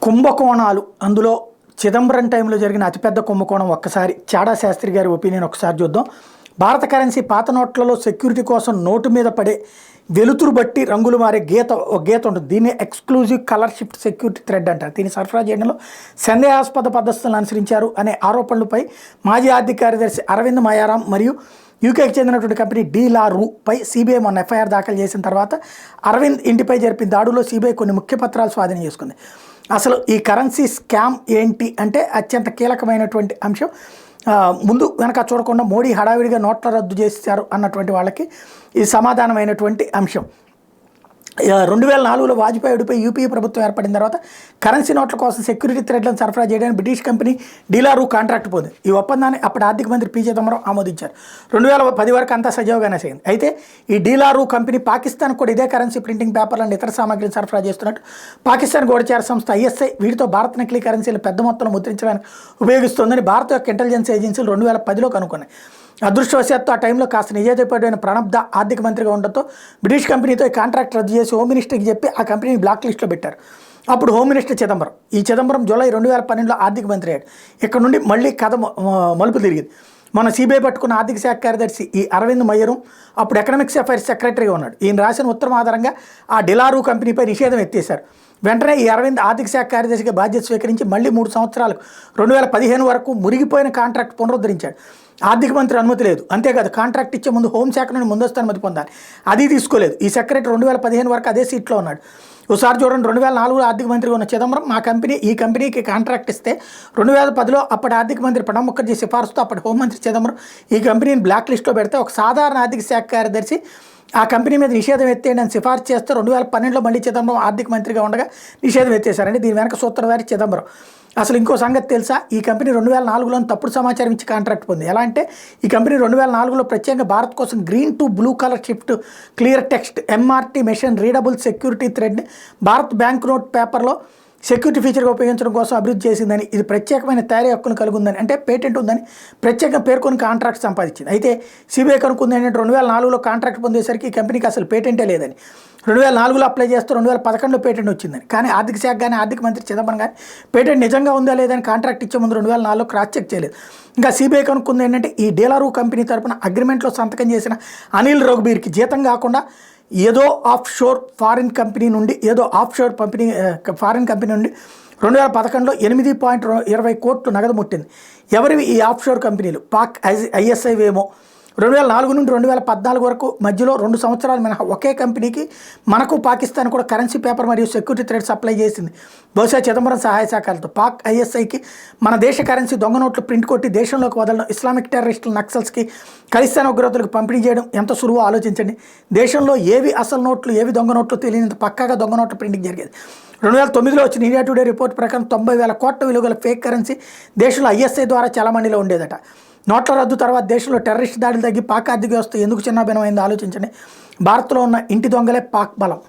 కుంభకోణాలు అందులో చిదంబరం టైంలో జరిగిన అతిపెద్ద కుంభకోణం ఒక్కసారి చాడా శాస్త్రి గారి ఒపీనియన్ ఒకసారి చూద్దాం. భారత కరెన్సీ పాత నోట్లలో సెక్యూరిటీ కోసం నోటు మీద పడే వెలుతురు బట్టి రంగులు మారే గీత ఉంటుంది. దీన్ని exclusive colour shift security thread అంటారు. దీన్ని సరఫరా చేయడంలో సందేహాస్పద పద్ధతులను అనుసరించారు అనే ఆరోపణలపై మాజీ ఆర్థిక కార్యదర్శి అరవింద్ మయారాం మరియు యూకేకి చెందినటువంటి కంపెనీ డీలారూపై సిబిఐ మొన్న ఎఫ్ఐఆర్ దాఖలు చేసిన తర్వాత అరవింద్ ఇంటిపై జరిపిన దాడులో సిబిఐ కొన్ని ముఖ్య పత్రాలు స్వాధీనం చేసుకుంది. అసలు ఈ కరెన్సీ స్కామ్ ఏంటి అంటే అత్యంత కీలకమైనటువంటి అంశం. ముందు వెనక చూడకుండా మోడీ హడావిడిగా నోట్ల రద్దు చేశారు అన్నటువంటి వాళ్ళకి ఇది సమాధానమైనటువంటి అంశం. 2004లో వాజ్పేయి ఓడిపై యూపీఏ ప్రభుత్వం ఏర్పడిన తర్వాత కరెన్సీ నోట్ల కోసం సెక్యూరిటీ థ్రెడ్లను సరఫరా చేయడానికి బ్రిటిష్ కంపెనీ డీలారూ కాంట్రాక్ట్ పోయింది. ఈ ఒప్పందాన్ని అప్పటి ఆర్థిక మంత్రి పి చిదంబరం ఆమోదించారు. 2010 వరకు అంతా సజావుగానే సాగింది. అయితే ఈ డీలారూ కంపెనీ పాకిస్తాన్ కూడా ఇదే కరెన్సీ ప్రింటింగ్ పేపర్లను ఇతర సామాగ్రిని సరఫరా చేస్తున్నట్టు పాకిస్తాన్ గూఢచార సంస్థ ఐఎస్ఐ వీటితో భారత్ నకిలీ కరెన్సీలు పెద్ద మొత్తంలో ముద్రించడానికి ఉపయోగిస్తోందని భారత యొక్క ఇంటెలిజెన్స్ ఏజెన్సీలు 2010లో కనుక్కున్నాయి. అదృష్టవశాత్తు ఆ టైంలో కాస్త నిజాయితీపరుడైన ప్రణబ్ దా ఆర్థిక మంత్రిగా ఉండడంతో బ్రిటిష్ కంపెనీతో ఈ కాంట్రాక్ట్ రద్దు చేసి హోమ్ మినిస్టర్కి చెప్పి ఆ కంపెనీని బ్లాక్ లిస్ట్లో పెట్టారు. అప్పుడు హోమ్ మినిస్టర్ చిదంబరం. ఈ చిదంబరం జూలై 2012లో ఆర్థిక మంత్రి అయ్యాడు. ఇక్కడ నుండి మళ్ళీ కథ మలుపు తిరిగింది. మన సిబిఐ పట్టుకున్న ఆర్థిక శాఖ కార్యదర్శి ఈ అరవింద్ మయరం అప్పుడు ఎకనామిక్స్ అఫైర్స్ సెక్రటరీగా ఉన్నాడు. ఈయన రాసిన ఉత్తరం ఆధారంగా ఆ డీలారూ కంపెనీపై నిషేధం ఎత్తేశారు. వెంటనే ఈ అరవింద్ ఆర్థిక శాఖ కార్యదర్శిగా బాధ్యత స్వీకరించి మళ్ళీ 3 సంవత్సరాలకు 2015 వరకు మురిగిపోయిన కాంట్రాక్ట్ పునరుద్ధరించాడు. ఆర్థిక మంత్రి అనుమతి లేదు. అంతేకాదు కాంట్రాక్ట్ ఇచ్చే ముందు హోంశాఖ నుండి ముందస్తు అనుమతి పొందాలి. అది తీసుకోలేదు. ఈ సెక్రటరీ 2015 వరకు అదే సీట్లో ఉన్నాడు. ఒకసారి చూడండి, 2004లో ఆర్థిక మంత్రిగా ఉన్న చిదంబరం ఈ కంపెనీకి కాంట్రాక్ట్ ఇస్తే 2010లో అప్పటి ఆర్థిక మంత్రి ప్రణబ్ ముఖర్జీ సిఫార్సుతో అప్పటి హోంమంత్రి చిదంబరం ఈ కంపెనీని బ్లాక్ లిస్ట్లో పెడితే ఒక సాధారణ ఆర్థిక శాఖ కార్యదర్శి ఆ కంపెనీ మీద నిషేధం ఎత్తేయండి అని సిఫార్సు చేస్తే 2012లో మళ్ళీ చిదంబరం ఆర్థిక మంత్రిగా ఉండగా నిషేధం ఎత్తేశారండి. దీని వెనక సూత్రధారి చిదంబరం. అసలు ఇంకో సంగతి తెలుసా, ఈ కంపెనీ 2004లో తప్పుడు సమాచారం ఇచ్చి కాంట్రాక్ట్ పొంది. ఎలా అంటే ఈ కంపెనీ 2004లో ప్రత్యేకంగా భారత్ కోసం green to blue colour shift clear text MRT machine readable security thread Bharat bank note పేపర్లో సెక్యూరిటీ ఫీచర్గా ఉపయోగించడం కోసం అభివృద్ధి చేసిందని, ఇది ప్రత్యేకమైన తయారీ హక్కును కలిగి ఉందని, అంటే పేటెంట్ ఉందని ప్రత్యేకంగా పేర్కొని కాంట్రాక్ట్ సంపాదించింది. అయితే సిబిఐ కనుక్కుంది ఏంటంటే 2004లో కాంట్రాక్ట్ పొందేసరికి ఈ కంపెనీకి అసలు పేటెంటే లేదని. 2004లో అప్లై చేస్తే 2011లో పేటెంట్ వచ్చిందని. కానీ ఆర్థిక శాఖ కానీ ఆర్థిక మంత్రి చిదంబరం కానీ పేటెంట్ నిజంగా ఉందా లేదని కాంట్రాక్ట్ ఇచ్చే ముందు 2004లో క్రాస్ చెక్ చేయలేదు. ఇంకా సిబిఐ కనుక్కుంది ఏంటంటే ఈ డీలారూ కంపెనీ తరపున అగ్రిమెంట్లో సంతకం చేసిన అనిల్ రఘుబీర్కి జీతం కాకుండా ఏదో ఆఫ్ షోర్ ఫారిన్ కంపెనీ నుండి 2011లో 8.20 కోట్లు నగదు ముట్టింది. ఎవరివి ఈ ఆఫ్ షోర్ కంపెనీలు? పాక్ ఐఎస్ఐ వేమో. 2004 నుండి 2014 వరకు మధ్యలో 2 సంవత్సరాలు మినహా ఒకే కంపెనీకి మనకు పాకిస్తాన్ కూడా కరెన్సీ పేపర్ మరియు సెక్యూరిటీ థ్రెడ్ సప్లై చేసింది. బహుశా చిదంబరం సహాయ సహకారాలతో. పాక్ ఐఎస్ఐకి మన దేశ కరెన్సీ దొంగ నోట్లు ప్రింట్ కొట్టి దేశంలోకి వదలడం, ఇస్లామిక్ టెర్రరిస్టులు నక్సల్స్కి ఖలిస్తాన్ ఉగ్రతలకు పంపిణీ చేయడం ఎంత సులువో ఆలోచించండి. దేశంలో ఏవి అసలు నోట్లు ఏవి దొంగ నోట్లు తెలియనంత పక్కాగా దొంగ నోట్ల ప్రింటింగ్ జరిగేది. 2009లో వచ్చిన ఇండియా టుడే రిపోర్ట్ ప్రకారం 90,000 కోట్ల విలువ గల ఫేక్ కరెన్సీ దేశంలో ఐఎస్ఐ ద్వారా చలామణిలో ఉండేదట. నోట్ల రద్దు తర్వాత దేశంలో టెర్రరిస్ట్ దాడులు తగ్గి పాక్ ఆర్థిక వ్యవస్థ ఎందుకు చిన్నాభిన్నమైందో ఆలోచించండి. భారత్లో ఉన్న ఇంటి దొంగలే పాక్ బలం.